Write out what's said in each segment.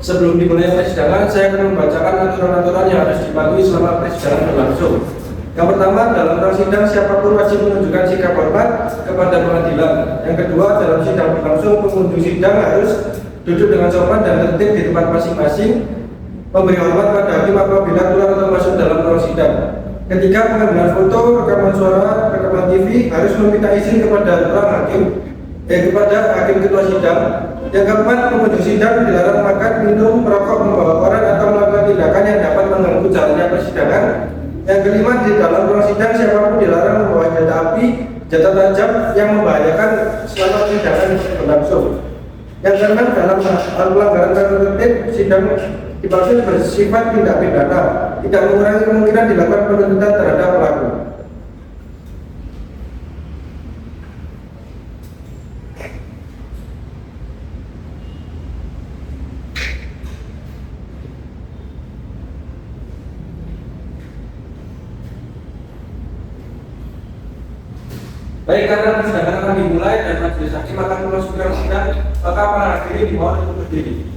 Sebelum dimulai persidangan, saya akan membacakan aturan-aturan yang harus dipatuhi selama persidangan berlangsung. Yang pertama, dalam ruang sidang siapapun wajib menunjukkan sikap hormat kepada pengadilan. Yang kedua, dalam sidang berlangsung pengunjung sidang harus duduk dengan sopan dan tertib di tempat masing-masing, memberi hormat pada hakim apabila keluar atau masuk dalam ruang sidang. Ketiga, pengambilan foto, rekaman suara, rekaman TV harus meminta izin kepada kepada hakim ketua sidang. Yang keempat, pengunjung sidang dilarang makan, minum, merokok, membawa koran atau melakukan tindakan yang dapat mengganggu jalannya persidangan. Yang kelima, di dalam ruang sidang siapapun dilarang membawa senjata api, senjata tajam yang membahayakan selama persidangan berlangsung. Yang keenam, dalam pelanggaran tata tertib sidang dimaksud bersifat tindak pidana, tidak mengurangi kemungkinan dilakukan penuntutan terhadap pelaku. Baik, karena persidangan akan dimulai dan majelis hakim akan memasuki ruang sidang, maka para hadirin dimohon untuk berdiri.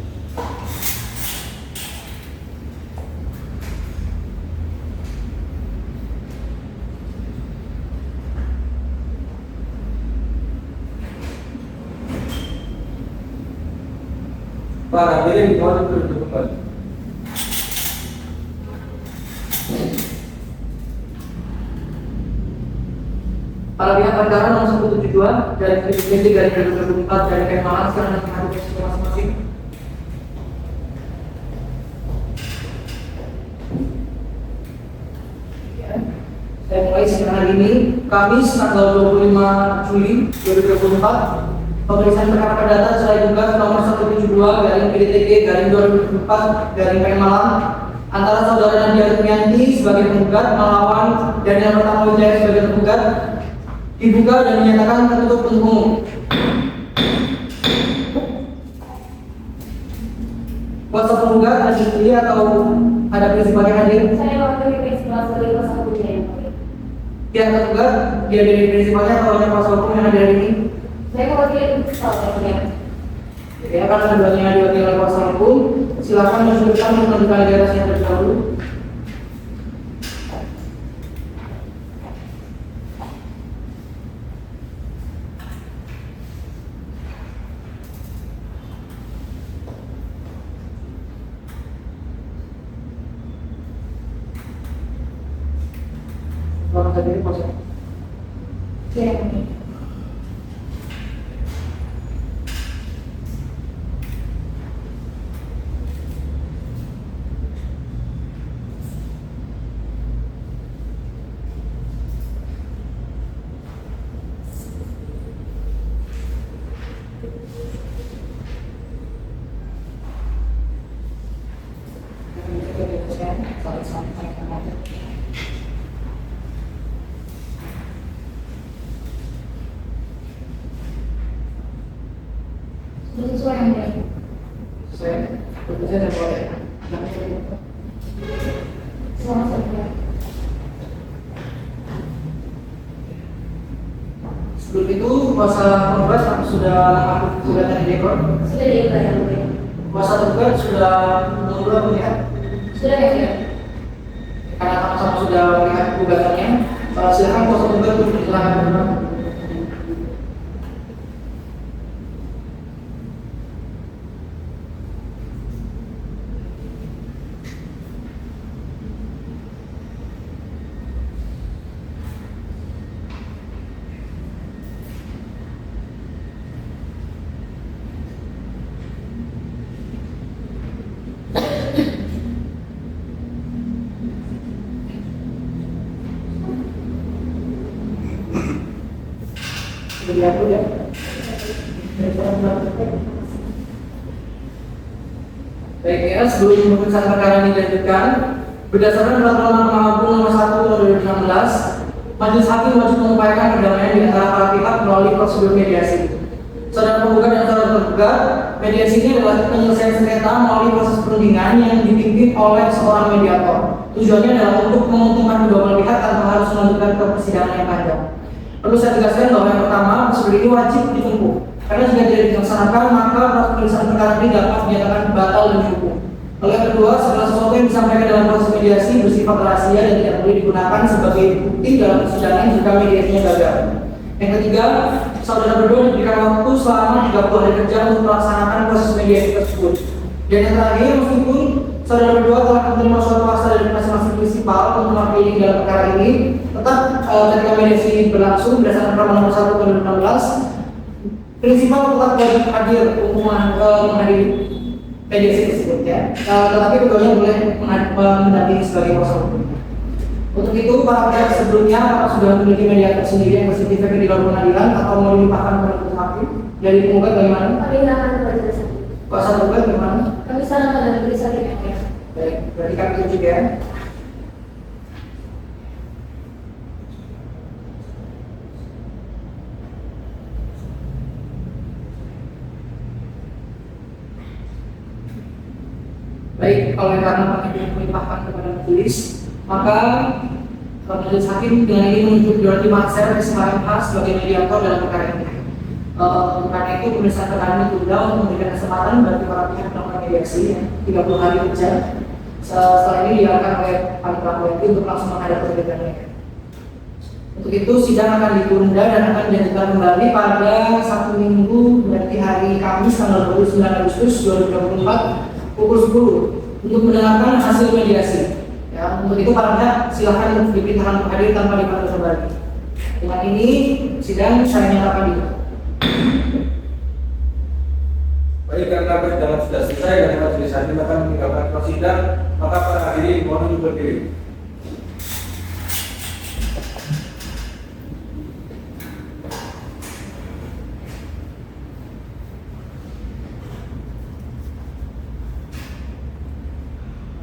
Para hadirin dimohon untuk duduk kembali. Para pihak perkara nomor 172 dari Komisi dari 2024 dari Kemalang sekarang menghadap posisi masing-masing. Saya mulai sidang hari ini, Kamis tanggal 25 Juli 2024. Pemeriksaan perkara perdata sesuai tugas nomor 172 garing PDTG garing 2024 garing Kemalang antara saudara Nadia Rumianti sebagai penggugat melawan Daniel Pertama Wijaya sebagai tergugat dibuka dan menyatakan tertutup untuk umum. Kuasa penggugat ada bukti atau ada prinsipal yang hadir? Saya wakil prinsipal sebagai kuasa hukum yang Pihak tergugat dia dari prinsipalnya atau hanya kuasa hukum yang hadir hari ini? saya mewakili prinsipal yang Ya, karena keduanya diwakili oleh kuasa hukum, silakan menunjukkan menunjukkan identitasnya terlebih dahulu. Selamat hadir, kuasa. saya sesuai yang baik. Saya dan boleh. Selamat siang. Sebelum itu, kuasa penggugat sudah mengaku gugatan di dekor. Sudah diikat yang baik. Kuasa tergugat sudah menunggu melihat. Sudah ya, ya. Karena sama-sama sudah melihat gugatannya, silakan kuasa penggugat untuk silakan. Diatur ya. Baik ya, sebelum pemeriksaan perkara ini dilanjutkan, berdasarkan peraturan Mahkamah Agung nomor 1 tahun 2016, majelis hakim wajib mengupayakan perdamaian di antara para pihak melalui prosedur mediasi. Saudara penggugat dan saudara tergugat, mediasi ini adalah penyelesaian sengketa melalui proses perundingan yang dipimpin oleh seorang mediator. Tujuannya adalah untuk menguntungkan kedua belah pihak tanpa harus melanjutkan ke persidangan yang panjang. Perlu saya tegaskan bahwa yang pertama, prosedur ini wajib ditempuh Karena jika tidak dilaksanakan, maka proses pemeriksaan perkara ini dapat dinyatakan batal dan dihukum. Lalu yang kedua, segala sesuatu yang disampaikan dalam proses mediasi bersifat rahasia dan tidak boleh digunakan sebagai bukti dalam persidangan jika mediasinya gagal. Yang ketiga, saudara berdua diberikan waktu selama 30 hari kerja untuk melaksanakan proses mediasi tersebut. Dan yang terakhir, meskipun saudara berdua telah menerima suatu akta dari masing-masing prinsipal untuk mewakili dalam perkara ini, tetap ketika mediasi berlangsung berdasarkan Permen Nomor 1 Tahun 2016, prinsipal tetap wajib hadir untuk menghadiri mediasi tersebut ya. Tetapi keduanya boleh mendampingi sebagai kuasa hukum. Untuk itu, para pihak sebelumnya apakah sudah memiliki mediator sendiri yang bersertifikat di luar pengadilan atau mau dilimpahkan ke majelis hakim? Dari penggugat bagaimana? Kami serahkan kepada majelis hakim. Kuasa penggugat bagaimana? Kami serahkan kepada majelis hakim yang mulia. Baik, berarti kami tunjuk ya. Baik, oleh karena panitia melimpahkan kepada majelis, maka majelis hakim dengan ini menunjuk Dorothy Marcel SMH sebagai mediator dalam perkara ini. Karena itu pemeriksaan perkara ini ditunda untuk memberikan kesempatan bagi para pihak melakukan mediasi 30 hari kerja. Setelah ini diarahkan oleh panitia itu untuk langsung menghadap persidangan. Untuk itu sidang akan ditunda dan akan dilanjutkan kembali pada Sabtu Minggu, berarti hari Kamis tanggal 29 Agustus 2024 pukul 10 untuk mendengarkan hasil mediasi. Ya, untuk itu para pihak silakan diperintahkan untuk hadir tanpa dipanggil kembali. Dengan ini sidang saya nyatakan ditutup. Baik, karena persidangan sudah selesai dan majelis hakim akan meninggalkan sidang, maka para hadirin mohon untuk berdiri.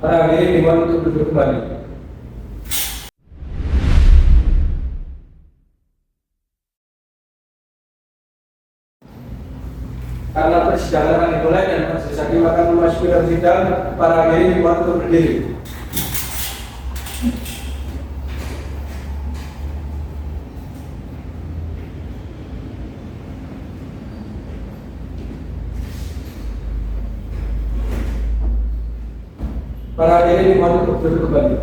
Para hadirin dimohon untuk duduk kembali. Karena persidangan akan dimulai dan majelis hakim akan memasuki dalam sidang, para hadirin dimohon untuk berdiri. Para hadirin dimohon untuk duduk kembali.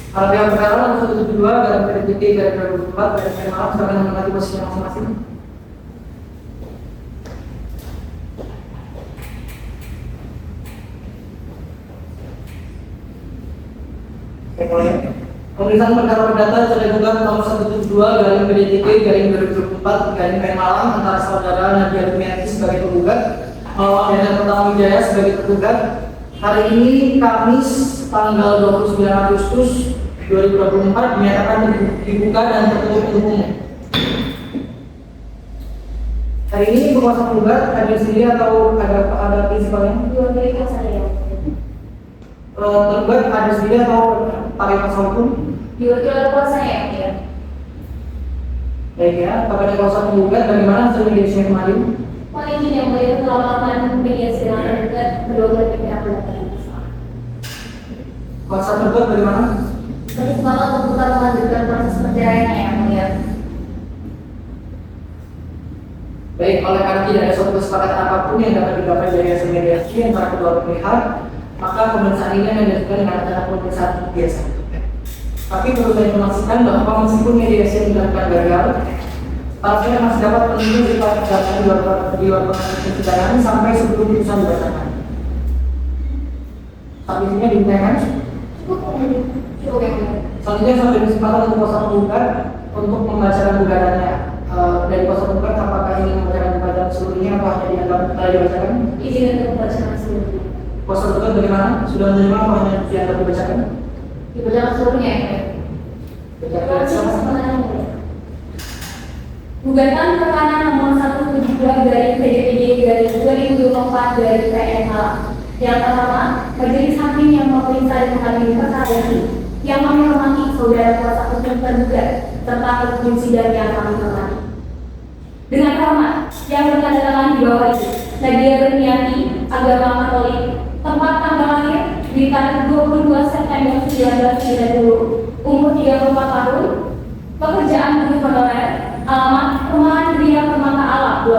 Para pihak perkara nomor 172 dalam PDT dari 2004 dan maaf silakan mengamati posisi masing-masing. Pemeriksaan perkara perdata sudah gugat nomor 172 garing PDTP garing 2024 garing Pen Malang antara saudara Nadia Dumiati sebagai penggugat melawan Daniel Pertama Wijaya sebagai tergugat. Hari ini Kamis tanggal 29 Agustus 2024 dinyatakan dibuka dan tertutup untuk umum. Hari ini kuasa penggugat hadir sendiri atau ada prinsipalnya? Dua dari saya. Tergugat hadir sendiri atau pakai kuasa hukum? Diwakili oleh kuasa yang mulia. Baik ya, kepada kuasa penggugat bagaimana hasil mediasi kemarin? Mohon izin yang mulia telah melakukan mediasi dengan tergugat kedua belah pihak berlaku. Kuasa tergugat bagaimana? Bersepakat untuk tetap melanjutkan proses perceraian yang mulia. Baik, oleh karena tidak ada suatu kesepakatan apapun yang dapat dicapai dari hasil mediasi antara kedua pihak, maka pemeriksaan ini akan dilakukan dengan cara pemeriksaan biasa. Tapi perlu saya informasikan bahwa meskipun mediasi yang dilakukan gagal, para pihak masih dapat menunggu sifat perdata di luar persidangan sampai sebelum putusan dibacakan. Sampai sini dimintakan. Cukup yang mulia. Selanjutnya sampai kesempatan untuk kuasa penggugat untuk membacakan gugatannya. Dari kuasa penggugat apakah ingin membacakan gugatan seluruhnya atau hanya dianggap telah dibacakan? Izin untuk membacakan seluruhnya. Kuasa penggugat bagaimana? Sudah menerima atau hanya dianggap dibacakan? Dibacakan seluruhnya yang mulia. Gugatan perkara nomor 172 dari PDPD dari 2024 dari PNH. Yang pertama, majelis hakim yang memeriksa dan mengadili perkara ini, yang kami hormati saudara kuasa hukum tergugat serta hukum sidang yang kami hormati. Dengan hormat yang bertanda tangan di bawah itu, Nadia Berniati, agama Katolik, tempat tanggal lahir di tanggal 22 September 1990, umur 34 tahun, pekerjaan guru honorer, alamat Perumahan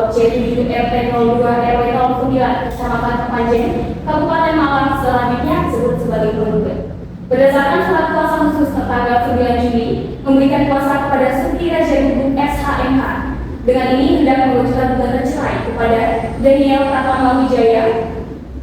lot C7 RT 02 RW 09 Kecamatan Kepanjen, Kabupaten Malang selanjutnya disebut sebagai penggugat. Berdasarkan surat kuasa khusus tanggal 9 Juli memberikan kuasa kepada Sukti Raja Gubuk SHMH. Dengan ini hendak mengajukan gugatan cerai kepada Daniel Pratama Wijaya,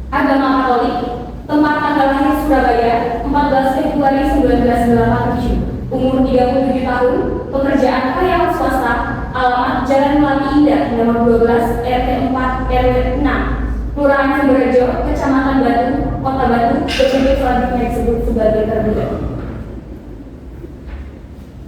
agama Katolik, tempat tanggal lahir Surabaya 14 Februari 1987, umur 37 tahun, pekerjaan karyawan swasta, alamat Jalan Melati Indah nomor 12 RT 4 RW 6 Kelurahan Sumberjo, Kecamatan Batu, Kota Batu, berikut selanjutnya disebut sebagai tergugat.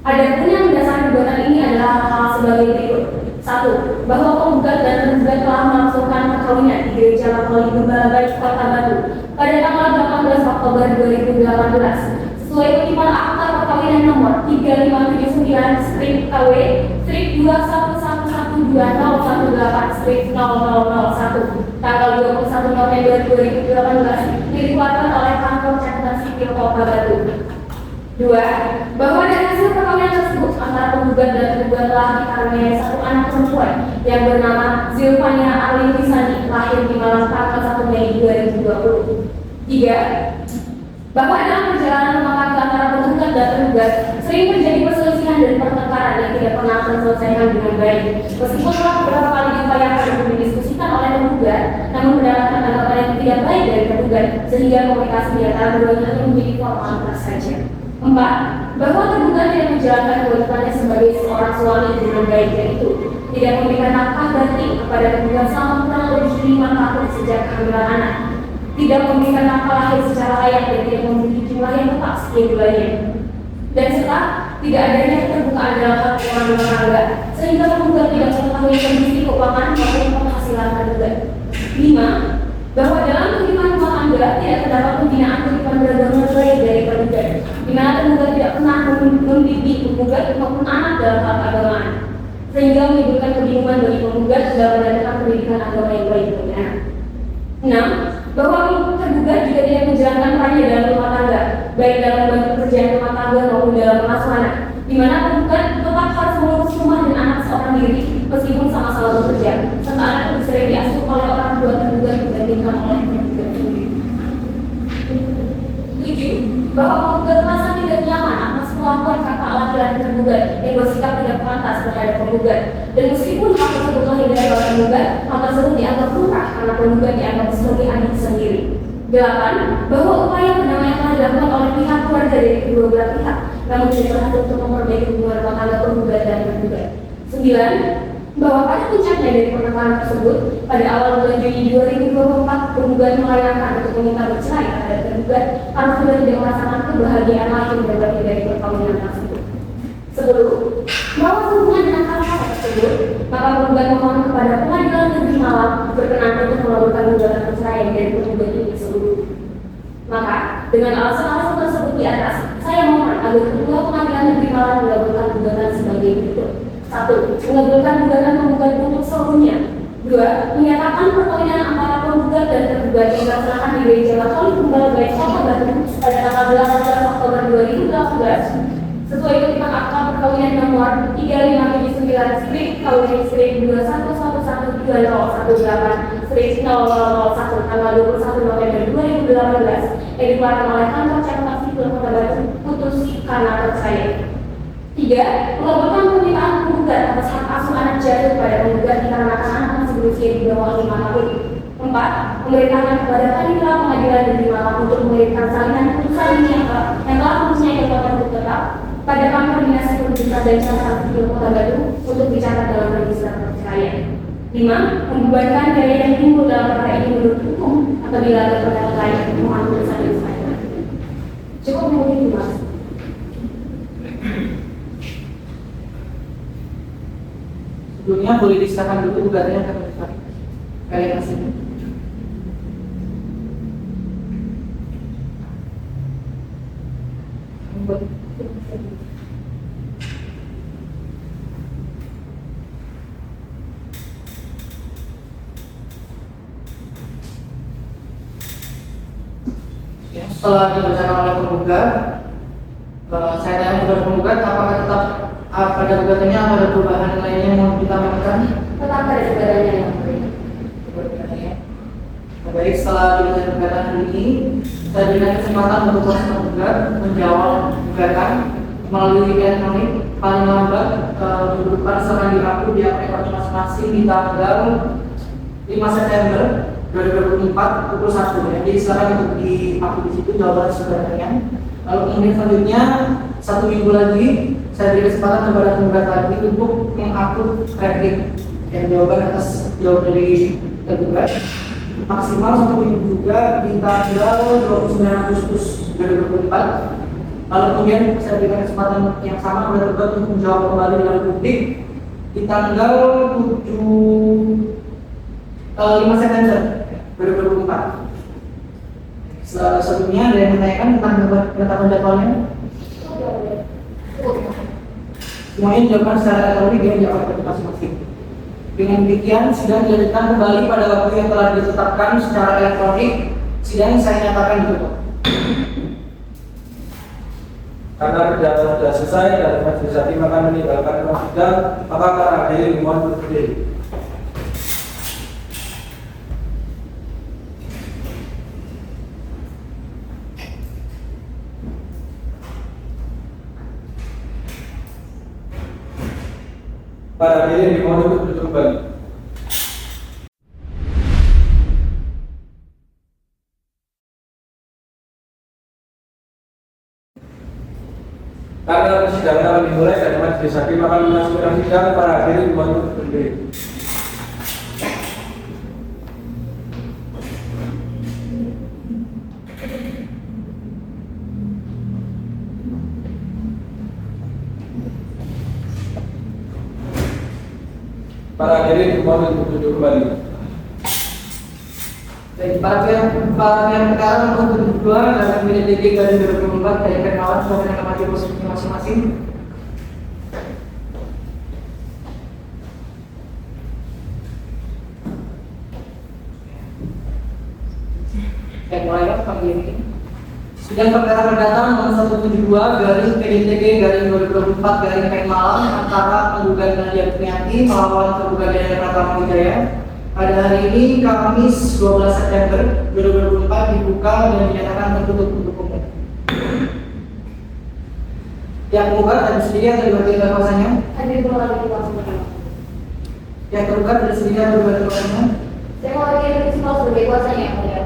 Adapun yang mendasari gugatan ini adalah hal sebagai berikut. 1. Bahwa penggugat dan tergugat telah melangsungkan perkawinan di Gereja Katolik Gembala Baik Kota Batu pada tanggal 18 Oktober 2018 sesuai kutipan akta perkawinan nomor 3579/2112018/0001 tanggal 21 November 2018 dikeluarkan oleh Kantor Catatan Sipil Kota Batu. 2. Bahwa dari hasil perkawinan tersebut antara penggugat dan tergugat telah dikaruniai satu anak perempuan yang bernama Zilvania Arlin Lisani, lahir di Malang tanggal 1 Mei 2020. 3. Bahwa dalam perjalanan rumah tangga antara penggugat dan tergugat sering terjadi perselisihan dan pertengkaran yang tidak pernah terselesaikan dengan baik. Meskipun telah beberapa kali diupayakan untuk didiskusikan oleh penggugat, namun mendapatkan tanggapan yang tidak baik dari tergugat, sehingga komunikasi di antara keduanya menjadi formalitas saja. 4. Bahwa tergugat tidak menjalankan kewajibannya sebagai seorang suami dengan baik, yaitu tidak memberikan nafkah ganti kepada tergugat selama kurang lebih 5 tahun sejak kehamilan anak, tidak memberikan nafkah lahir secara layak dan tidak memiliki jumlah yang tetap setiap bulannya, dan serta tidak adanya keterbukaan dalam hal keuangan rumah tangga sehingga tergugat tidak mengetahui kondisi keuangan maupun penghasilan tergugat. 5. Bahwa dalam kehidupan rumah tangga tidak terdapat pembinaan kehidupan beragama baik dari tergugat, di mana tergugat tidak pernah mendidik penggugat maupun anak dalam hal keagamaan, sehingga menimbulkan kebingungan bagi penggugat dalam mendapatkan pendidikan agama yang baik bagi anak. 6. Bahwa tergugat juga tidak menjalankan perannya dalam rumah tangga, baik dalam membantu pekerjaan rumah tangga maupun dalam mengasuh anak, di mana penggugat tetap harus mengurus rumah dan anak seorang diri meskipun sama-sama bekerja, serta anak itu sering diasuh oleh orang tua tergugat dibandingkan oleh tergugat sendiri. 7. Bahwa penggugat merasa tidak nyaman atas perlakuan kakak laki-laki tergugat yang bersikap tidak pantas terhadap penggugat, dan meskipun hal tersebut lahir dari orang tergugat, hal tersebut dianggap lumrah karena penggugat dianggap sebagai adik sendiri. 8. Bahwa upaya perdamaian telah dilakukan oleh pihak keluarga dari kedua belah pihak, namun tidak berhasil untuk memperbaiki hubungan rumah tangga penggugat dan tergugat. 9. Bahwa pada puncaknya dari pertengkaran tersebut, pada awal bulan Juni 2024, penggugat melayangkan untuk meminta bercerai terhadap tergugat karena sudah tidak merasakan kebahagiaan lagi mendapatkan dari perkawinan tersebut. 10. Bahwa sehubungan dengan hal-hal tersebut, maka penggugat memohon kepada Pengadilan Negeri Malang berkenan untuk melakukan gugatan perceraian dari penggugat ini seluruh. Maka, dengan alasan-alasan tersebut di atas, saya mohon agar Ketua Pengadilan Negeri Malang melakukan gugatan sebagai berikut. 1. Mengabulkan gugatan penggugat untuk seluruhnya. 2. Menyatakan perkawinan antara penggugat dan tergugat yang dilaksanakan di Gereja Katolik Gembala Baik Kota Batu pada tanggal 18 Oktober 2018 sesuai kutipan akta perkawinan nomor 3579/2011-2018/0001 tanggal 21 November 2018 yang dikeluarkan oleh Kantor Catatan Sipil Kota Batu putus karena perceraian. 3. Mengabulkan permintaan penggugat atas hak asuh anak jatuh pada penggugat dikarenakan anak masih berusia di bawah 5 tahun. 4. Memerintahkan kepada Panitera Pengadilan Negeri Malang untuk mengirimkan salinan putusan ini yang telah mempunyai kekuatan hukum tetap pada Kantor Dinas Pendidikan dan Catatan Sipil Kota Batu untuk dicatat dalam register perceraian. 5. Membebankan biaya yang timbul dalam perkara ini menurut hukum apabila ada perkara lain mohon putusan yang selanjutnya. Cukup mungkin itu, Mas. Sebelumnya boleh disahkan dulu gugatannya kan kalian kasih. Setelah dibacakan oleh penggugat, Saya tanya kepada penggugat, apakah tetap pada gugatannya atau ada perubahan lainnya yang mau ditambahkan? Tetap pada saudaranya yang mulia. Baik, setelah dibacakan gugatan hari ini, saya berikan kesempatan untuk kuasa penggugat menjawab gugatan melalui elektronik paling lambat minggu depan setelah diupload di aplikasi masing-masing di tanggal 5 September 2024 pukul 1 ya. Jadi silakan untuk di-upload di situ jawaban saudaranya. Lalu kemudian selanjutnya 1 minggu lagi saya beri kesempatan kepada penggugat lagi untuk mengupload kredit dan jawaban atas jawaban dari tergugat maksimal 1 minggu juga di tanggal 29 Agustus 2024. Lalu kemudian saya berikan kesempatan yang sama kepada tergugat untuk menjawab kembali dengan publik di tanggal 5 September 2024. Sebelumnya ada yang menanyakan tentang penetapan jadwalnya? Semuanya dilakukan secara elektronik dan dijawab oleh masing-masing. Dengan demikian, sidang dilanjutkan kembali pada waktu yang telah ditetapkan secara elektronik. Sidang saya nyatakan ditutup. Karena perjalanan sudah selesai dan majelis hakim akan meninggalkan ruang sidang, maka para hadirin mohon berdiri. Para hadirin dimohon untuk duduk kembali. Karena persidangan akan dimulai dan majelis hakim akan memasukkan sidang, para hadirin dimohon untuk berdiri. Para hadirin dimohon untuk duduk kembali. Baik, para pihak perkara untuk kedua dalam PDTG garis 2024 dari Pernawan sudah mengamati posisinya masing-masing. Mulai pagi ini. Sidang perkara perdata nomor 172 garis PDTG garis 2024 garis Malang antara penggugat Nadia Kurniati melawan tergugat Daniel Pratama Wijaya. Pada hari ini Kamis 12 September 2024 dibuka dan dinyatakan tertutup untuk umum. Yang penggugat ada sendiri atau dibagi kuasanya? Ada dua lagi kuasanya. Yang tergugat ada sendiri atau dibagi kuasanya? Saya mau lagi prinsipal sebagai kuasanya yang mulia.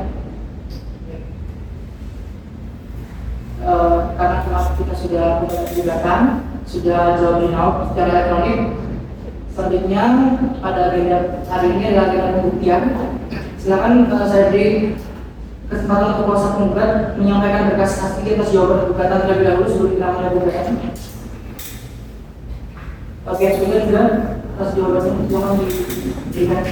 Karena kita sudah punya gugatan, sudah jawab secara elektronik. Selanjutnya pada agenda hari ini adalah agenda pembuktian. Silakan saya beri kesempatan untuk kuasa penggugat menyampaikan berkas asli atas jawaban gugatan terlebih dahulu sebelum kita mulai gugatan. Oke, sudah atas jawaban jangan diberikan.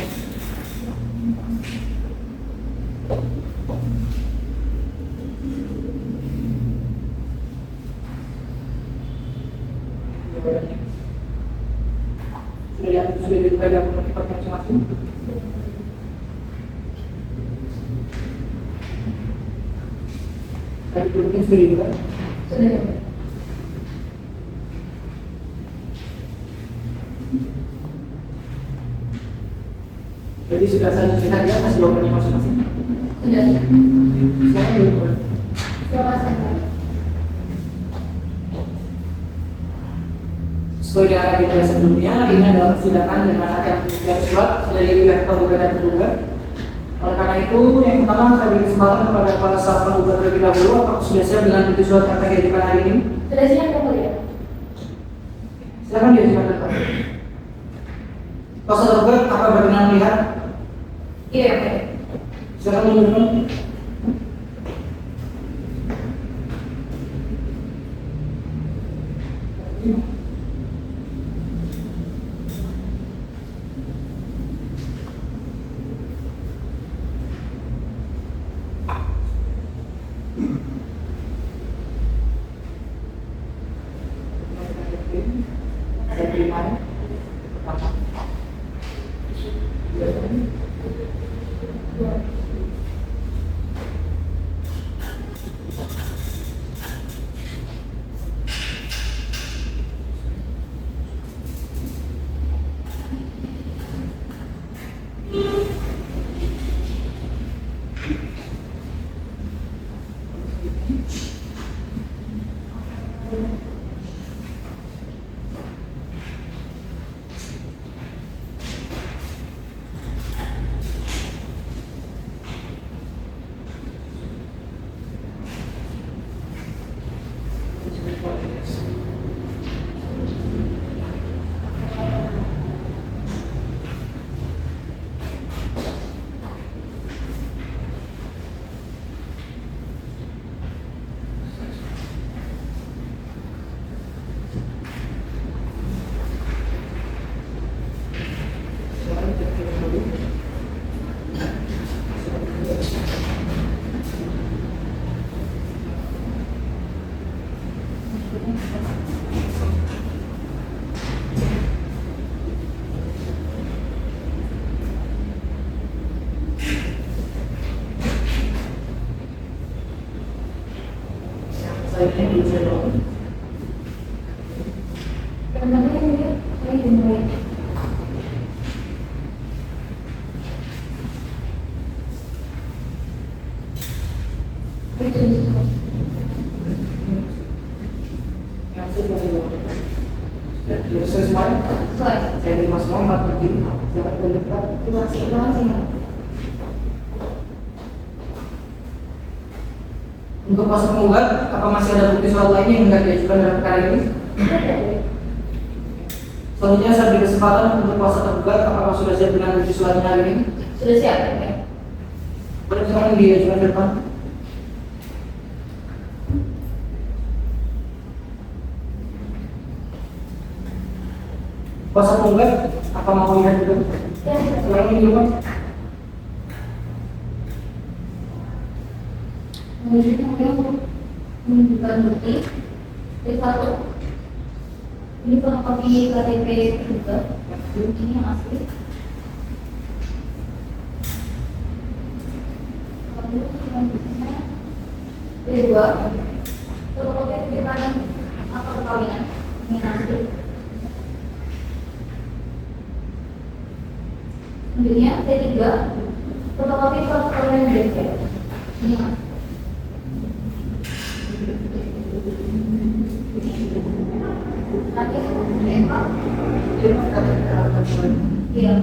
Sudah dibuka dalam tempat masing-masing. Tadi duduknya sudah dibuka. Sudah. Jadi sudah saya lihat di atas jawabannya masing-masing. Sudah. Sekarang dibuka. Silakan. Sesuai dengan agenda sebelumnya, ini adalah persidangan dengan akan diberikan surat dari pihak penggugat dan tergugat. Oleh karena itu, yang pertama saya beri kesempatan kepada kepala staf penggugat terlebih dahulu. Apakah sudah siap dengan bukti surat yang akan diajukan hari ini? Sudah siap yang mulia. Silakan diajukan depan. Kuasa tergugat, apa berkenan melihat? Iya, oke. Silakan menunjukkan. Ini dulu saya doang. Teman-teman ini dimulai. Yang saya selesai semuanya. Selesai. Saya terima semua, empat berdiri. Silakan berdebat. Terima kasih. Untuk kuasa penggugat, apa masih ada bukti soal lainnya yang hendak diajukan dalam perkara ini? Selanjutnya saya beri kesempatan untuk kuasa tergugat, apakah sudah siap dengan bukti suratnya hari ini? Sudah siap, ya? Boleh silakan diajukan ke depan. Kuasa penggugat, apa mau lihat dulu? Ya, Silakan di depan. menunjukkan bukti. Satu, ini fotokopi KTP tergugat. Ini yang asli. Kedua, fotokopi keterangan akta perkawinan. Ini yang asli. Selanjutnya, ketiga, fotokopi surat perkawinan BPJS. Ini yang asli. Iya.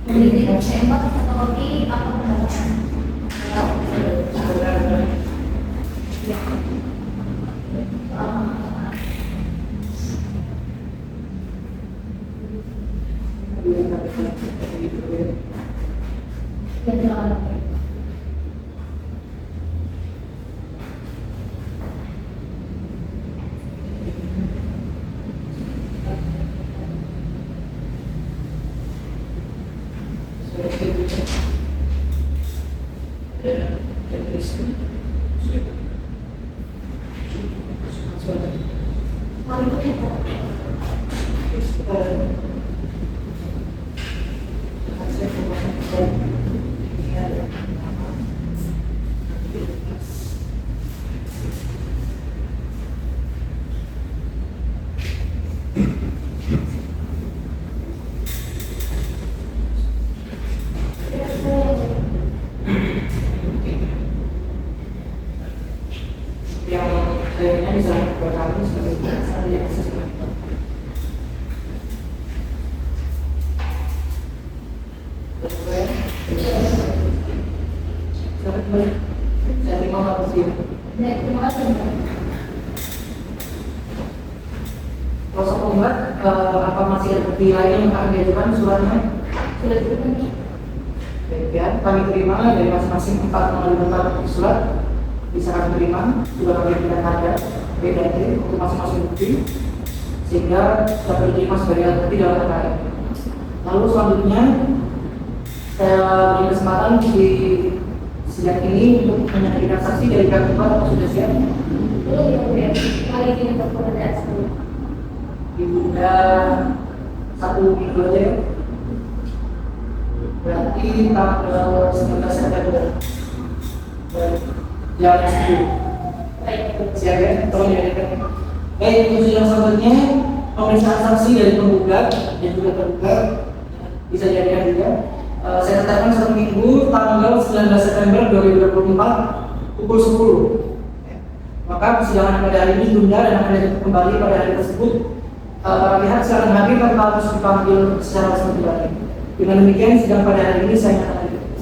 Kemudian keempat fotokopi akta pendapatan. Yang kayaknya bisa berkali sebagai dasar di akses monitor. Selamat kembali. Saya terima kasih. Terima kasih. Kuasa penggugat, apa masih ada bukti lain yang akan diajukan suratnya? Sudah cukup nih. Baik ya, kami terima dari masing-masing 4 mengajukan surat. Bisa kami terima, sudah kami berikan harga BDT untuk masing-masing bukti, sehingga dapat diterima sebagai alat bukti dalam perkara ini. Lalu selanjutnya saya beri kesempatan di sidang ini untuk menyaksikan saksi dari pihak tempat. Sudah siap? Belum ya, kali ini untuk pengadaan sebelum. Ditunda 1 minggu aja ya. Berarti tanggal 19 September. Jam 10. Siap ya? Tolong dihadirkan. Baik, untuk sidang selanjutnya pemeriksaan saksi dari penggugat dan juga tergugat bisa dihadirkan juga. Saya tetapkan 1 minggu tanggal 19 September 2024 pukul 10. Maka persidangan pada hari ini ditunda dan akan dilanjutkan kembali pada hari tersebut. Para pihak silakan hadir tanpa harus dipanggil secara resmi lagi. Dengan demikian sidang pada hari ini saya nyatakan ditutup.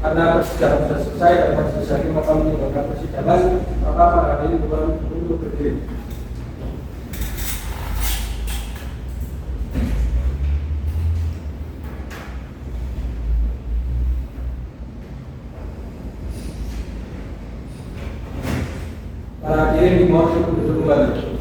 Karena persidangan sudah selesai dan majelis hakim akan meninggalkan persidangan, maka para hadirin dimohon untuk berdiri. Para hadirin dimohon untuk duduk kembali.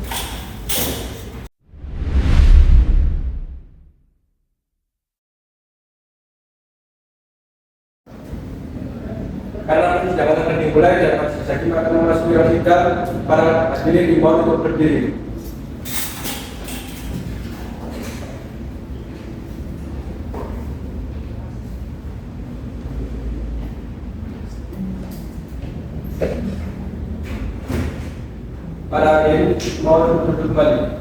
Karena persidangan akan dimulai dan majelis hakim akan memasuki ruang sidang, para hadirin dimohon untuk berdiri. Para hadirin mau duduk kembali.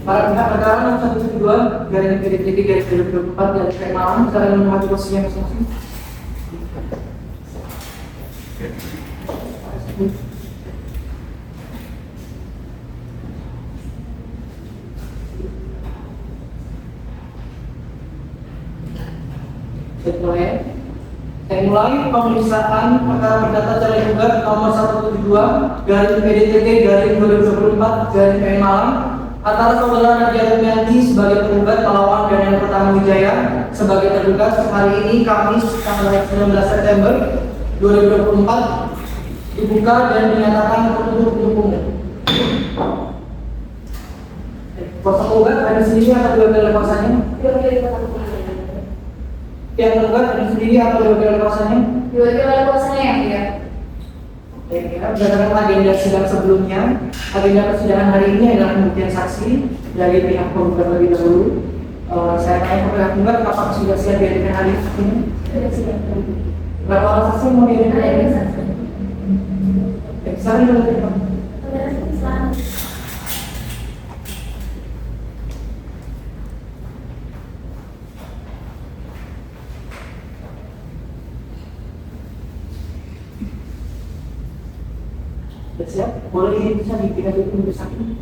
Para pihak perkara nomor 172 garing PDTK garing 2024 garing PN Malang secara menghadiri posisinya masing-masing. Saya mulai pemeriksaan perkara perdata calon gugat nomor 172 garing PDTK garing 2024 garing PN Malang atas saudara Nadia Rumianti sebagai penggugat melawan Daniel Pratama Wijaya sebagai tergugat hari ini Kamis tanggal 19 September 2024 dibuka dan dinyatakan tertutup untuk umum. Kuasa penggugat ada sendiri atau dua kali kuasanya? Pihak tergugat ada sendiri atau dua kali kuasanya? Dua kali kuasanya yang dia. Berdasarkan agenda sidang sebelumnya, agenda persidangan hari ini adalah pembuktian saksi dari pihak penggugat terlebih dahulu. Saya tanya ke pihak penggugat apakah sudah siap dihadirkan hari ini? Sudah siap. Berapa orang saksi mau dihadirkan? Ada yang saksi. Sekarang sudah dihadirkan. Saudara selamat. Siap, boleh ini bisa dipindah ke pintu saksi.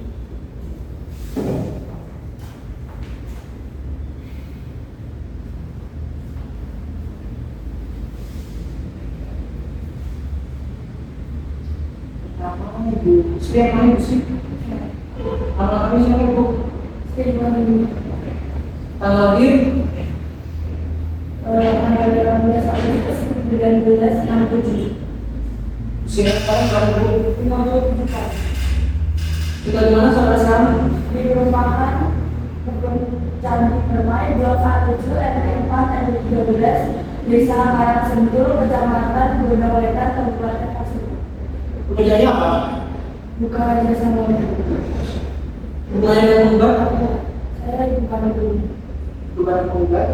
Pertama Ibu Sri, yang mana Ibu Sri? Nama kami siapa Ibu? Tanggal lahir? Tanggal 18 Agustus 1967. Usia sekarang berapa Ibu? 57 tahun. Tinggal di mana saudara sekarang? Di merupakan Kebun Candi Permai, Blok 47, RT 4, RT 13, Desa Karangsentul, Kecamatan Gunung Wetan, Kabupaten Pasuruan. Pekerjaannya apa? Bukan jasa modal. Hubungannya dengan penggugat? Saya bukan dulu. Bukan penggugat.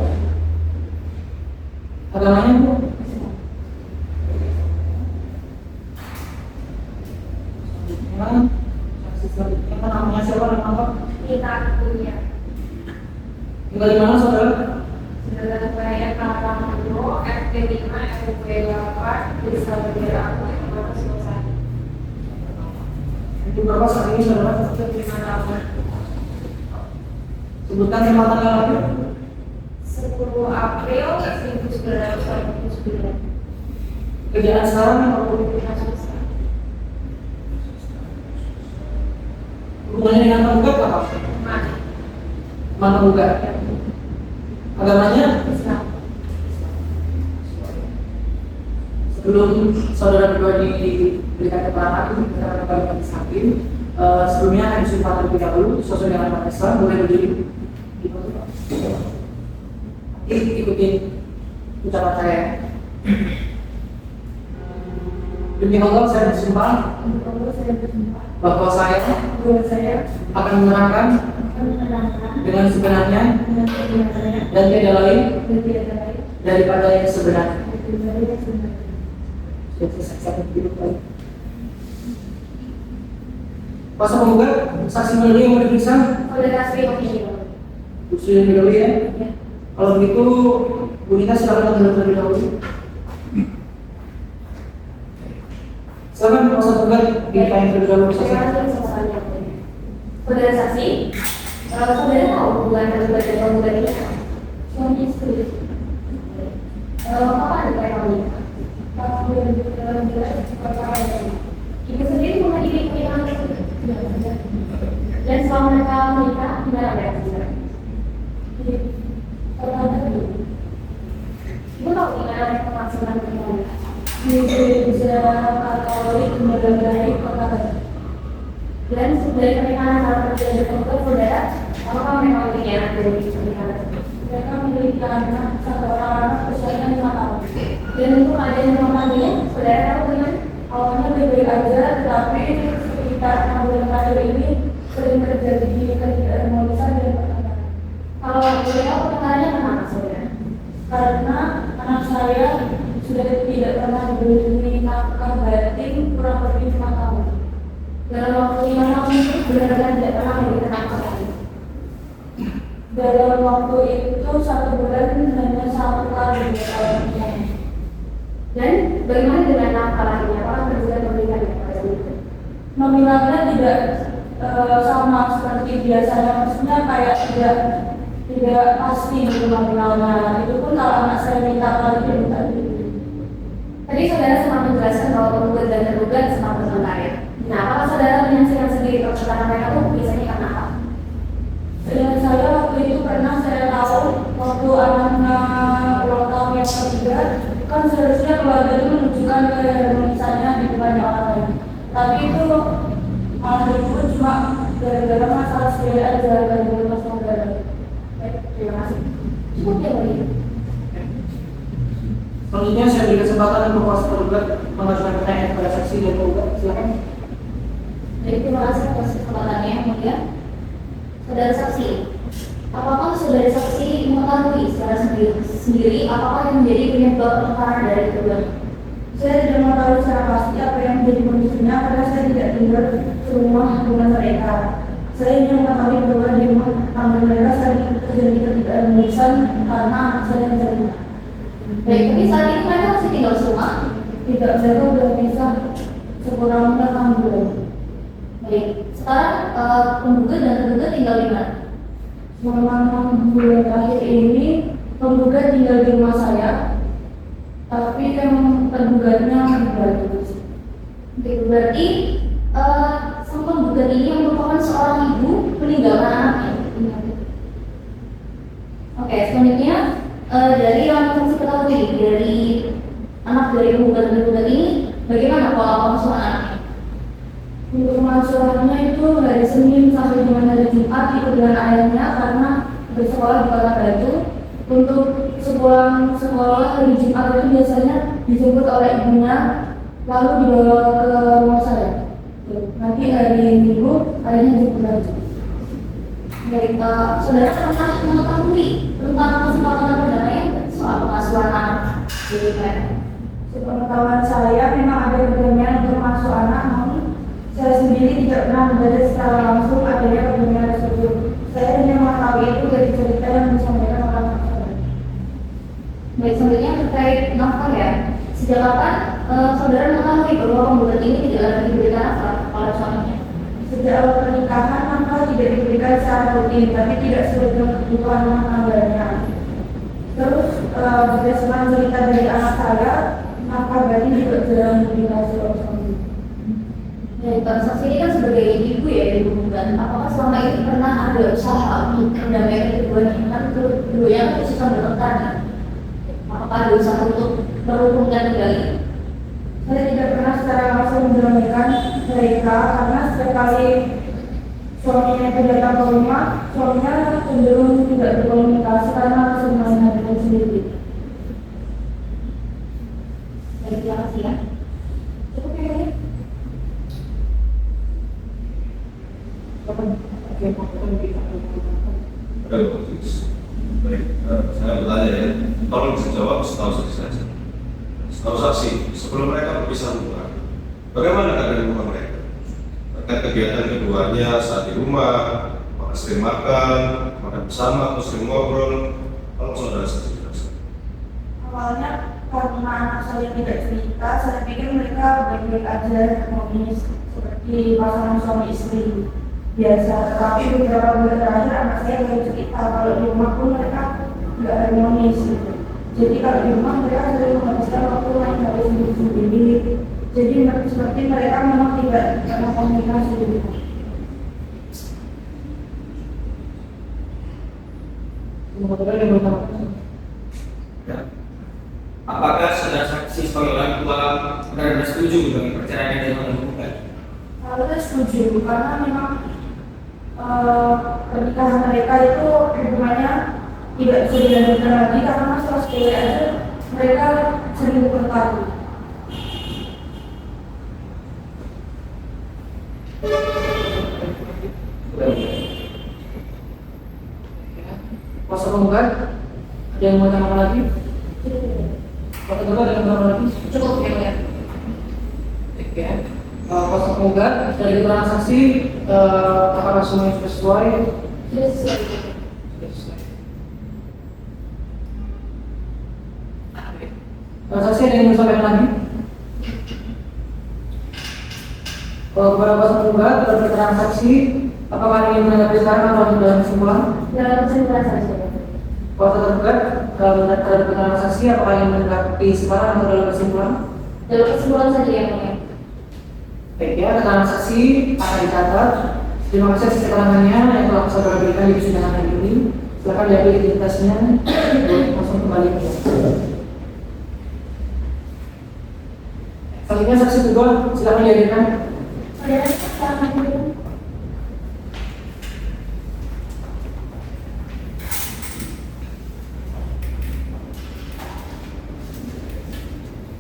Agamanya Bu? Saksi selanjutnya namanya siapa dan apa? Kita punya. Tinggal di mana saudara? Saudara saya Karangsentul, RT 5, RT 8, Desa Bendera Aku, Kabupaten Sulsel. Itu berapa saat ini saudara? 5 tahun. Sebutkan tema tanggal lahir. 10 April 1989. Kerjaan sekarang apa? Hubungannya dengan penggugat apa? Mana penggugat? Agamanya? Islam. Sebelum saudara berdua diberikan keterangan kita kembali ke hakim. Sebelumnya ada sumpah terlebih dahulu sesuai dengan agama Islam, boleh berdiri. Ikutin ucapan saya. Demi Allah saya bersumpah Kalau saya bersumpah bahwa saya bahwa saya akan menerangkan akan menerangkan dengan sebenarnya dengan kebenarannya dan tiada lain dan tidak lain daripada yang sebenarnya. dari yang sebenarnya. Jadi saya hidup baik. Kuasa penggugat, saksi mendahului yang mau diperiksa, Saudara Sri Official. sudah didahului ya. Ya. Kalau begitu, Bu Nita silakan menghadap terlebih dahulu. Silakan kuasa penggugat ditanya terlebih dahulu. Terima kasih soalnya. Saudara saksi, saudara tahu hubungan tergugat dan penggugat ini? Suami istri. Kapan mereka menikah? Tahun 2019 pertama kali. Ibu sendiri menghadiri pernikahan tersebut. Dan selama mereka menikah, gimana mereka bisa? Ibu tahu gimana mereka melaksanakan pernikahan? Di gereja Katolik Medagai Kota Batu. Dan dari pernikahan hal terjadi untuk saudara, apakah mereka memiliki anak dari pernikahan tersebut? Mereka memiliki anak satu orang usianya 5 tahun. Dan untuk adanya rumah tangganya, saudara tahu dengan awalnya baik-baik aja, tetapi sekitar 6 bulan terakhir ini sering terjadi ketidakharmonisan dan pertengkaran. Kalau boleh tahu pertengarannya kenapa saudara? Karena anak saya sudah tidak pernah diberi nafkah tidak pernah memberikan lagi. Dalam waktu itu 1 bulan hanya 1 kali dan bagaimana dengan nafkah lainnya? Apakah tergugat memberikan pada itu? Nominalnya tidak sama seperti biasanya, maksudnya kayak tidak pasti gitu nominalnya. Itu pun kalau anak saya minta kali dia minta gitu. Tadi saudara sempat menjelaskan bahwa penggugat dan tergugat sempat bertengkar ya. Nah, apakah saudara menyaksikan sendiri pertengkaran mereka itu biasanya karena apa? Dan saya waktu itu pernah saya tahu waktu anaknya ulang tahun yang ketiga, kan seharusnya keluarga itu menunjukkan keharmonisannya di depan orang lain. Tapi itu malah ribut cuma gara-gara masalah sepele aja, gara-gara masalah saudara. Terima kasih. Cukup ya begitu. Selanjutnya saya beri kesempatan untuk kuasa tergugat mengajukan pertanyaan kepada saksi dan tergugat. Silakan. Jadi terima kasih atas kesempatannya yang mulia. Saudara saksi, apakah saudara saksi mengetahui secara sendiri apakah yang menjadi penyebab perkara dari keduanya? Saya tidak mengetahui secara pasti apa yang menjadi kondisinya karena saya tidak tinggal serumah dengan mereka. Saya hanya mengetahui bahwa di rumah tangga mereka sering terjadi ketidakharmonisan karena anak saya yang terlibat. Baik, tapi saat ini mereka masih tinggal serumah? Tidak, mereka sudah bisa sekurang-kurangnya 6 bulan. Baik, sekarang penggugat dan tergugat tinggal di mana? Selama 6 bulan terakhir ini penggugat tinggal di rumah saya, tapi yang tergugatnya di Batu. Baik, berarti sang penggugat ini yang merupakan seorang ibu meninggalkan anaknya. Oke, selanjutnya dari yang saksi ketahui dari anak dari penggugat dan tergugat ini, bagaimana pola pengasuhan anaknya? Untuk pengasuhannya itu hari Senin sampai dengan hari Jumat itu dengan ayahnya karena bersekolah di Kota Batu. Untuk sepulang sekolah hari Jumat itu biasanya dijemput oleh ibunya lalu dibawa ke rumah saya. Nanti hari Minggu ayahnya jemput lagi. Baik, saudara pernah mengetahui tentang kesepakatan perdamaian soal pengasuhan anak di mereka? Sepengetahuan saya memang ada perdamaian untuk mengasuh anak, namun saya sendiri tidak pernah membaca secara langsung adanya perdamaian tersebut. Saya hanya mengetahui itu dari cerita yang disampaikan oleh anak saya. Baik, selanjutnya terkait nafkah ya. Sejak kapan saudara mengetahui bahwa penggugat ini tidak lagi diberikan nafkah oleh suaminya? Sejak awal pernikahan nafkah tidak diberikan secara rutin, tapi tidak sesuai dengan kebutuhan rumah tangganya. Terus berdasarkan cerita dari anak saya, nafkah berarti juga jarang diberikan oleh suami. Ya, saksi ini kan sebagai ibu ya di hubungan. Apakah selama ini pernah ada usaha untuk perdamaian keduanya? Kan keduanya kan susah bertengkar. Apakah ada usaha untuk merukunkan kembali? Saya tidak pernah secara langsung mendamaikan mereka karena setiap kali suaminya itu datang ke rumah, suaminya cenderung tidak berkomunikasi karena harus menghadapi sendiri. Baik, terima kasih ya. Cukup ya, ya. Baik, saya bertanya ya, tolong bisa jawab setahu saksi saja. Setahu saksi, sebelum mereka berpisah rumah, bagaimana keadaan rumah mereka? Terkait kegiatan keduanya saat di rumah, apakah sering makan bersama, atau sering ngobrol? Tolong saudara saksi jelaskan. Awalnya karena anak saya tidak cerita, saya pikir mereka baik-baik aja, harmonis seperti pasangan suami istri biasa. Tetapi beberapa bulan terakhir anak saya baru cerita kalau di rumah pun mereka nggak harmonis gitu. Jadi kalau di rumah mereka sering menghabiskan waktu main HP sendiri-sendiri. Jadi seperti mereka memang tidak pernah komunikasi gitu. Ya. Apakah saudara saksi sebagai orang tua benar-benar setuju dengan perceraian yang dilakukan? Saya setuju karena memang pernikahan mereka itu hubungannya tidak bisa dilanjutkan lagi karena masalah sepele aja mereka sering bertengkar. Kuasa penggugat, ada yang mau tambahkan lagi? Kuasa penggugat ada yang mau tambahkan lagi? Cukup ya, ya. Kuasa penggugat dari keterangan saksi apakah semuanya sudah sesuai? Sudah sesuai. Sudah sesuai. Saksi ada yang mau sampaikan lagi? Kepada kuasa penggugat dalam keterangan saksi, apakah ingin menanggapi sekarang atau dalam kesimpulan? Dalam kesimpulan saja. Kuasa tergugat dalam keterangan saksi, apakah ingin menanggapi sekarang atau dalam kesimpulan? Dalam kesimpulan saja yang mulia. Baik ya, keterangan saksi akan dicatat. Terima kasih atas keterangannya yang telah saudara berikan di persidangan hari ini. Silakan diambil identitasnya, langsung kembali ke selanjutnya saksi kedua, silakan dihadirkan. Saudara silakan dulu.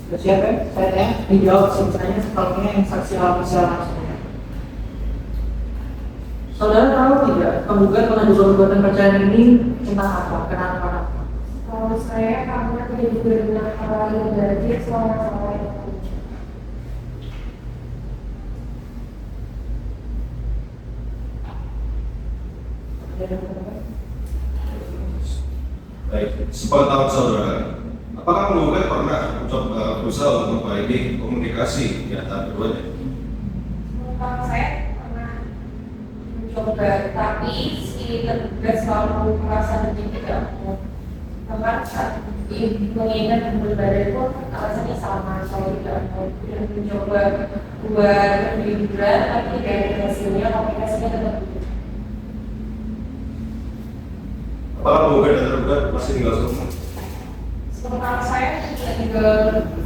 Sudah siap ya? Saya dijawab sebenarnya setelahnya yang saksi alam secara langsung. Saudara tahu tidak penggugat pengajuan gugatan perceraian ini tentang apa? Kenapa? Kalau saya karena tidak juga dengan orang yang gaji selama saya. Baik, sepengetahuan saudara, apakah penggugat pernah berusaha untuk memperbaiki komunikasi di antara keduanya? Kalau saya pernah mencoba, tapi si tergugat selalu merasa diri tidak mau. Bahkan saat mengingat berbeda pun alasannya sama, saya tidak mau. Dan mencoba buat liburan, tapi dari hasilnya komunikasinya tetap begitu. Apakah penggugat dan tergugat masih tinggal serumah? Sementara saya tidak tinggal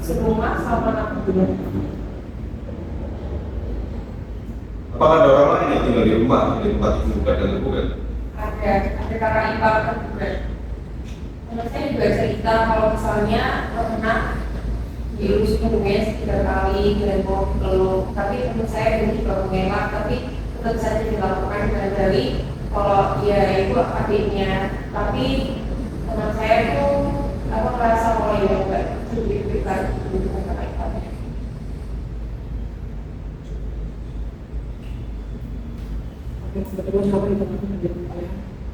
serumah sama anak berdua. Apakah ada orang lain yang tinggal di rumah di tempat penggugat dan tergugat? Ada kakak ipar tergugat. Menurut saya juga cerita kalau misalnya pernah diurus hubungannya 3 kali, dirembok, keluh. Tapi menurut saya ini juga mengelak, tapi tetap saja dilakukan dari kalau dia itu adiknya. Tapi menurut saya itu aku merasa kalau dia enggak lebih pribadi dengan kakak iparnya.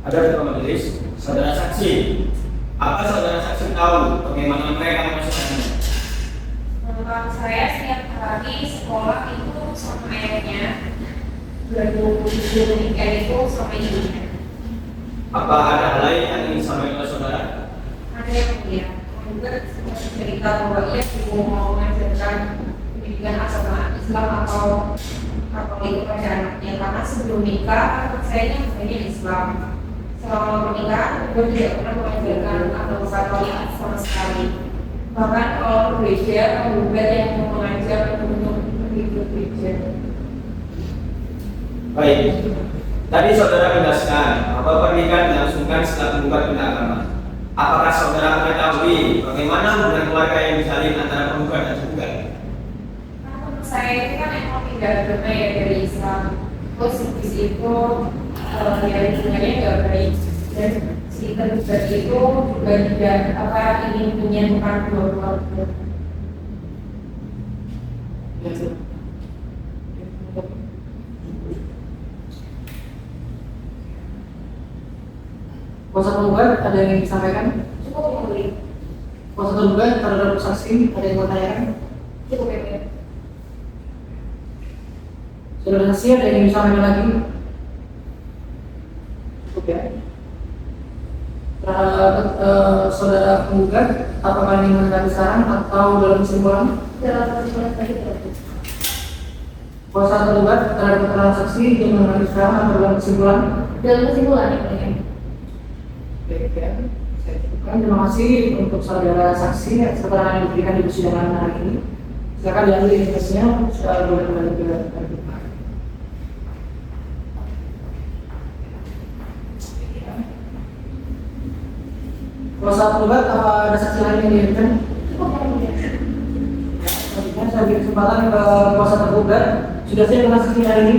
Ada ketua majelis, saudara saksi. Apa saudara saksi tahu bagaimana mereka melaksanakannya? Menurut saya setiap hari sekolah itu sama ayahnya, 27 weekend itu sama ibunya. Apa ada hal lain yang ingin disampaikan oleh saudara? Ada yang mulia, juga cerita bahwa ia juga mau mengajarkan pendidikan agama Islam atau Katolik kepada anaknya, karena sebelum nikah anak saya sebenarnya Islam. Selama pernikahan, gue tidak pernah mengajarkan agama Katolik sama sekali. Bahkan kalau gereja, penggugat yang mau mengajar untuk hidup gereja. Baik, tadi saudara menjelaskan bahwa pernikahan dilangsungkan setelah penggugat pindah agama. Apakah saudara mengetahui bagaimana hubungan keluarga yang dijalin antara penggugat dan tergugat? Menurut saya itu kan emang tidak agama ya dari Islam. Terus di situ ya hubungannya nggak baik, dan si tergugat itu juga tidak ingin punya bukan dua keluarga. Kuasa penggugat ada yang ingin disampaikan? Cukup yang mulia. Kuasa tergugat terhadap saksi ada yang mau tanyakan? Cukup yang mulia. Saudara saksi ada yang ingin disampaikan lagi? Cukup ya. Terhadap saudara penggugat, apakah ingin menanggapi sekarang atau dalam kesimpulan? Dalam kesimpulan tadi terus. Kuasa tergugat terhadap keterangan saksi yang menanggapi sekarang atau dalam kesimpulan? Dalam kesimpulan yang mulia. Baik ya. Saya cukupkan. Terima kasih untuk saudara saksi atas keterangan yang diberikan di persidangan hari ini. Silakan diambil identitasnya, saya boleh kembali ke tempat. Kuasa penggugat, apa ada saksi lain yang dihadirkan? Cukup yang mulia. Selanjutnya saya beri kesempatan ke kuasa tergugat. Sudah siap dengan saksi hari ini?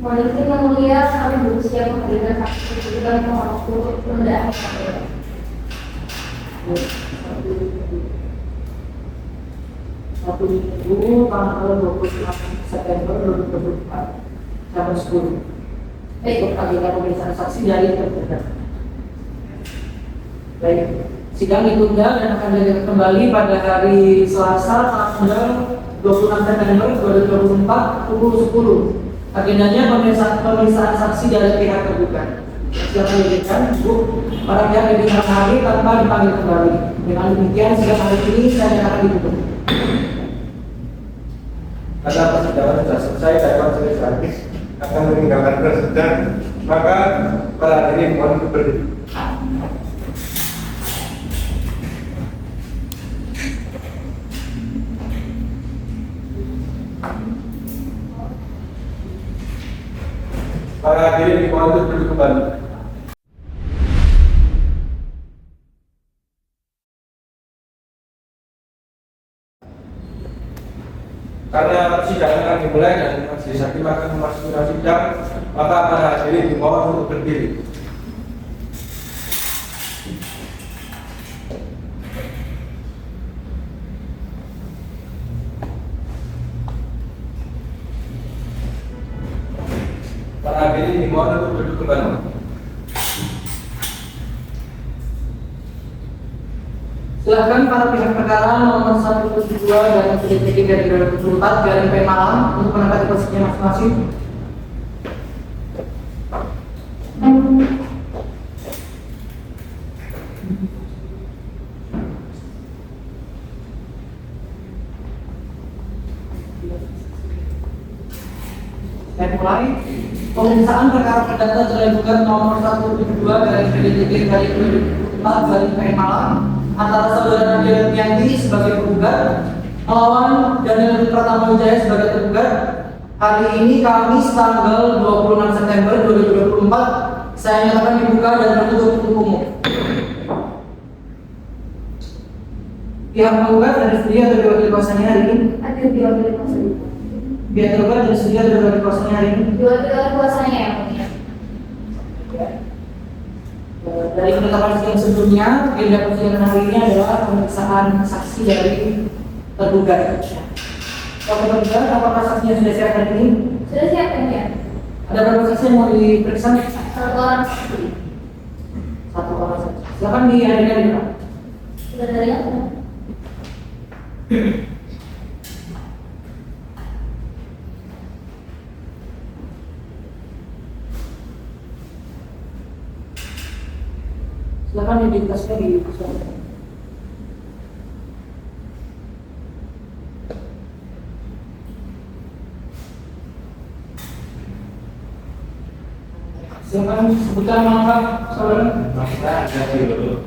Mohon izin yang mulia, kami berusia menghadirkan saksi dan mohon waktu penundaan sampai. Satu Minggu tanggal 28 September 2024. jam 10. Untuk agenda pemeriksaan saksi dari tergugat. Baik, sidang ditunda dan akan dilanjutkan kembali pada hari Selasa tanggal 26 September 2024 pukul 10. Agendanya pemeriksaan saksi dari pihak tergugat. Silakan dilanjutkan, Bu. Para pihak yang diminta hari tanpa dipanggil kembali. Dengan demikian sidang hari ini saya akan ditutup. Karena persidangan sudah selesai dan majelis hakim akan meninggalkan persidangan, maka para hadirin mohon untuk berdiri. Para hadirin mohon untuk berdiri kembali. Karena persidangan akan dimulai dan majelis hakim akan memasuki sidang, maka para hadirin dimohon untuk berdiri. Para hadirin dimohon untuk duduk kembali. Silakan para pihak perkara nomor 172 dan 33 dari 2024 garing P Malang untuk menempati posisinya masing-masing. Saya mulai pemeriksaan perkara perdata tergugat nomor 172 garing PDTG garing 2024 garing P Malang antara saudara Nadia Yanti sebagai penggugat melawan Daniel Pratama Wijaya sebagai tergugat hari ini Kamis tanggal 26 September 2024. Saya nyatakan dibuka dan tertutup untuk umum. Pihak penggugat dari sedia atau diwakili kuasanya hari ini? Ada diwakili kuasanya. Pihak tergugat dari sedia atau diwakili kuasanya hari ini? Diwakili kuasanya yang mulia. Dari penetapan sidang sebelumnya, agenda persidangan hari ini adalah pemeriksaan saksi dari tergugat. Kalau tergugat, apakah saksinya sudah siap hari ini? Sudah siap kan ya? Ada berapa saksi yang mau diperiksa? Satu orang saksi. Satu orang saksi. Silakan dihadirkan di Pak. Sudah dari apa? Silakan identitasnya di pusat. Silakan sebutkan nama lengkap, saudara. Nama saya Andreas Widodo.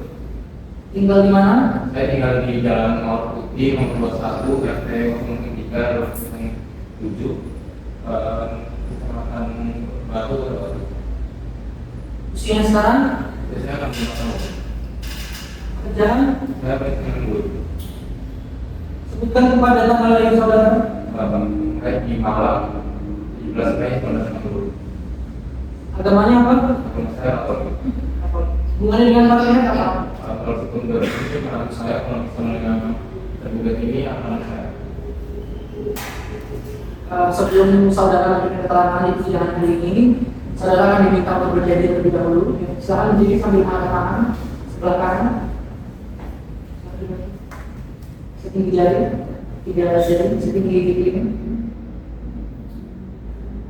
Tinggal di mana? Saya tinggal di Jalan Mawar Putih nomor 21 RT 03 7 Kecamatan Batu Batu. Usia sekarang? Saya akan 5 tahun. Kerjaan? Saya pensiun guru. Sebutkan kepada tanggal lahir saudara. Saya di Malang 17 Mei 1990. Agamanya apa? Nama saya Katolik. Hubungannya dengan partner apa? Kalau sekunder itu anak saya kalau misalnya dengan tergugat ini anak saya. Sebelum saudara memberikan keterangan di persidangan hari ini, saudara akan diminta untuk berjanji terlebih dahulu. Silakan berdiri sambil mengangkat tangan sebelah kanan. Setinggi jari, 3 jari, setinggi gigi ini.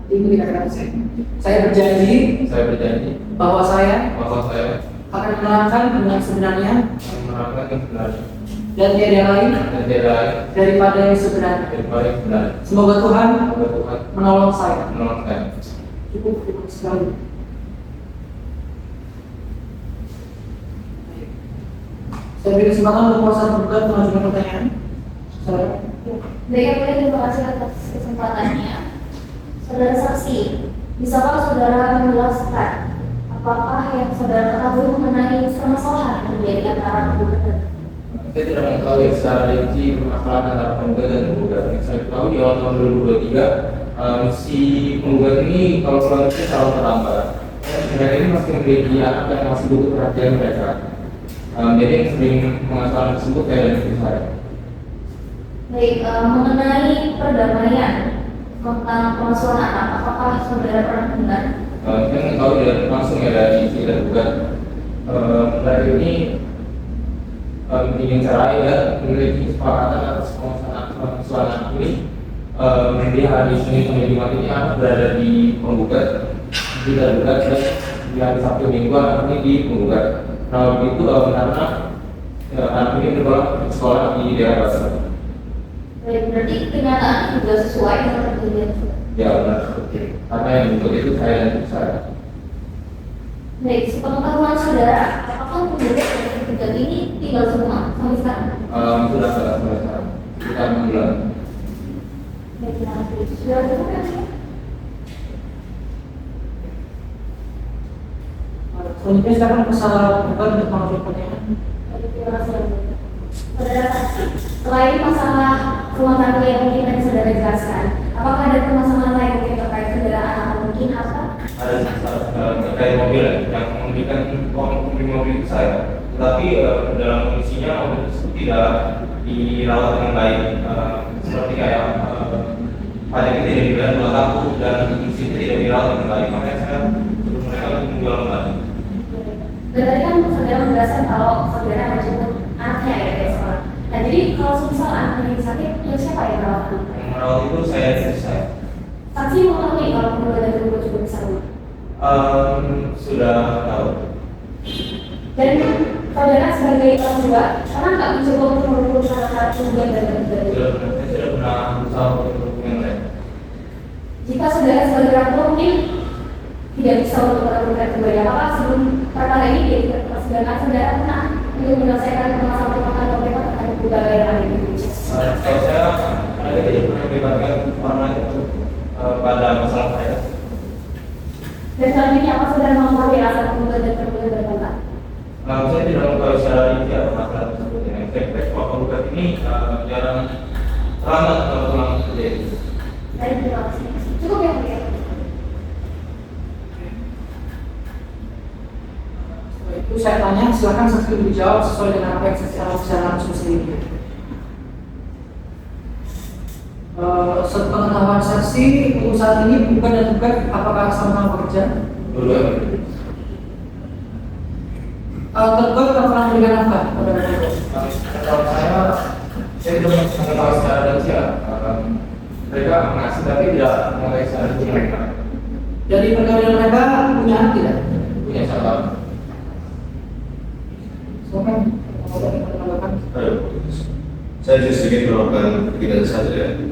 Ini dikatakan saya berjanji bahwa saya akan menerangkan dengan sebenarnya dan tiada lain daripada yang sebenarnya. Semoga Tuhan menolong saya. Cukup sekali. Saya beri kesempatan untuk kuasa tergugat mengajukan pertanyaan. Baik, terima kasih atas kesempatannya. Saudara saksi, bisakah saudara menjelaskan apakah yang saudara ketahui mengenai permasalahan yang terjadi antara tergugat dan Saya tidak mengetahui secara rinci permasalahan antara penggugat dan tergugat. Yang saya tahu di awal tahun 2023 si penggugat ini kalau pulang itu selalu terlambat. Mereka ini masih memiliki anak yang masih butuh perhatian mereka. Jadi yang sering mengasalkan tersebut saya dan istri saya. baik, mengenai perdamaian, tentang pengasuhan anak, apakah saudara pernah dengar? Kita tahu langsung ya dari isi dan gugat dari ini ingin cerai ya memiliki kesepakatan atas pengasuhan anak ini. Di hari Senin sampai Jumat ini anak berada di penggugat, tidak gugat, dan di hari Sabtu Minggu anak ini di penggugat. Nah begitu karena anak ini bersekolah di daerah Basel. Berarti kenyataan juga sesuai dengan perjanjian. Ya benar. Karena yang untuk itu saya dan ibu saya. Baik, sepengetahuan saudara, apakah penggugat dan penggugat ini tinggal semua sampai sekarang? Sudah sampai sekarang. Kita 6 bulan. Baik, terima kasih. Sudah cukup ya? Selanjutnya silakan masalah bukan untuk mengajukan pertanyaan. Terima kasih. Saudara saksi, selain masalah rumah tangga yang mungkin tadi saudara jelaskan, apakah ada permasalahan lain mungkin terkait kendaraan atau mungkin apa? Ada terkait mobil yang memberikan uang membeli mobil ke saya, tetapi dalam kondisinya mobil tersebut tidak dirawat dengan baik, seperti kayak pajaknya tidak dibayar 2 tahun dan mesinnya tidak dirawat dengan baik, makanya saya suruh mereka untuk menjual kembali. Dan tadi kan saudara menjelaskan kalau saudara menjemput anaknya ya dari sekolah. Nah jadi kalau misal anaknya yang sakit, ya siapa yang merawat anaknya? Yang merawat itu saya dan istri saya. Saksi mengetahui kalau penggugat dan penggugat juga bisa rumah. Sudah tahu. Dan saudara sebagai orang tua, pernah nggak mencoba untuk merubah salah penggugat dan penggugat? Saya sudah pernah berusaha untuk menghubungi mereka. Jika saudara sebagai orang tua mungkin tidak bisa untuk melakukan kembali, apakah sebelum perkara ini dia tidak sedangkan saudara pernah untuk menyelesaikan permasalahan rumah tangga mereka terhadap budaya yang ada di Indonesia? Kalau saya tidak pernah melibatkan orang itu pada masalah saya. Dan selanjutnya apa saudara mengetahui asal penggugat dan penggugat berkontak? Saya tidak mengetahui secara rinci apa masalah tersebut. Yang saya kira kalau penggugat ini jarang terlambat kalau pulang terjadi. Baik, terima kasih. Cukup ya, Mulia. Itu saya tanya, silakan saksi dijawab sesuai dengan apa yang saksi alami secara langsung sendiri. Sepengetahuan saksi untuk saat ini bukan dan bukan apakah sama-sama bekerja? Dua. Tergugat tak pernah memberikan nafkah pada mereka. Kalau saya tidak mengetahui secara rinci. Mereka mengasih tapi tidak mengetahui secara rinci mereka. Jadi perkawinan mereka punya anak tidak? Punya siapa? Silakan. Menambahkan. Saya sedikit menambahkan tidak saja.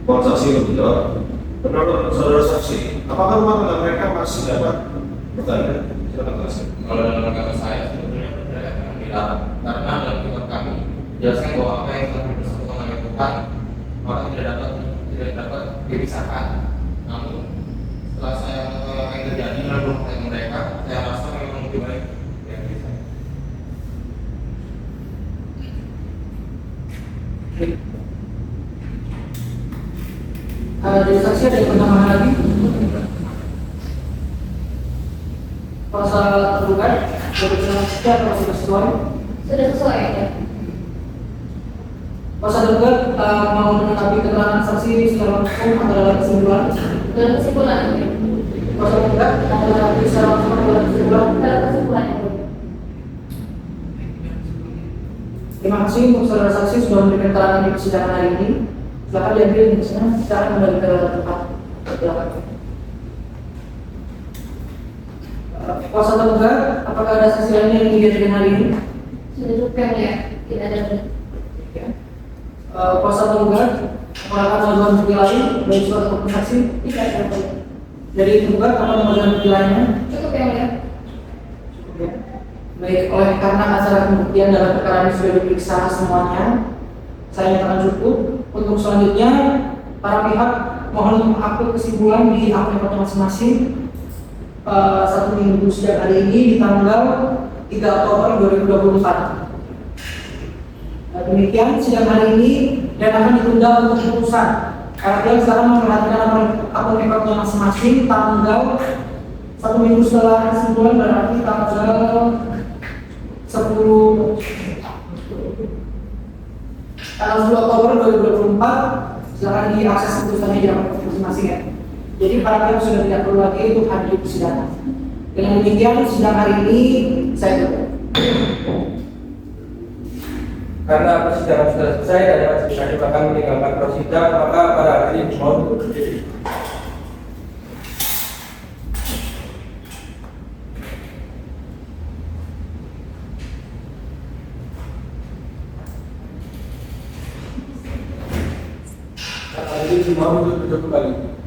Mohon saksi untuk menjawab. Menurut saudara saksi, apakah rumah tangga mereka masih dapat bertanda? Silakan saksi. Kalau dalam kata saya sebetulnya berdasarkan dilarang karena dalam kitab kami jelaskan bahwa apa yang telah bersangkutan dengan Tuhan maka tidak dapat dipisahkan. Namun setelah saya mengetahui apa yang terjadi dalam rumah tangga mereka, saya rasa memang lebih baik yang bisa. Dari saksi ada yang penambahan lagi? Pasal tergugat dari saksi atau masih sesuai? Sudah sesuai ya? Pasal tergugat mau menanggapi keterangan saksi secara langsung adalah kesimpulan. Dalam kesimpulan ya? Pasal tergugat menanggapi secara langsung adalah kesimpulan. Dalam kesimpulan ya? Terima kasih untuk saudara saksi sudah memberikan keterangan di persidangan hari ini. Silakan diambil di sana, sekarang kembali ke tempat. Silakan. Kuasa tergugat, apakah ada saksi lainnya yang ingin dihadirkan hari ini? Sudah cukup ya? Tidak ada lagi. Kuasa tergugat, melakukan ajudan bukti lain dari surat ataupun saksi. Tidak ada lagi. Dari tergugat, apa mengajukan bukti lainnya? Cukup ya, Mulia. Cukup ya. Baik, oleh karena acara pembuktian dalam perkara ini sudah diperiksa semuanya, saya nyatakan cukup. Untuk selanjutnya, para pihak mohon untuk upload kesimpulan di akun masing-masing. 1 minggu sejak hari ini di tanggal 3 Oktober 2024. Demikian sidang hari ini dan akan ditunda untuk putusan. Kalian sekarang memperhatikan akun rekodnya masing-masing. Tanggal 1 minggu setelah kesimpulan berarti tanggal 10 Oktober 2024. Silakan diakses putusannya di akun masing-masing ya. Jadi para pihak sudah tidak perlu lagi untuk hadir di persidangan. Dengan demikian sidang hari ini saya tutup. Karena persidangan sudah selesai dan majelis hakim akan meninggalkan persidangan, maka para hakim mohon untuk berdiri. Hadirin mohon untuk duduk kembali.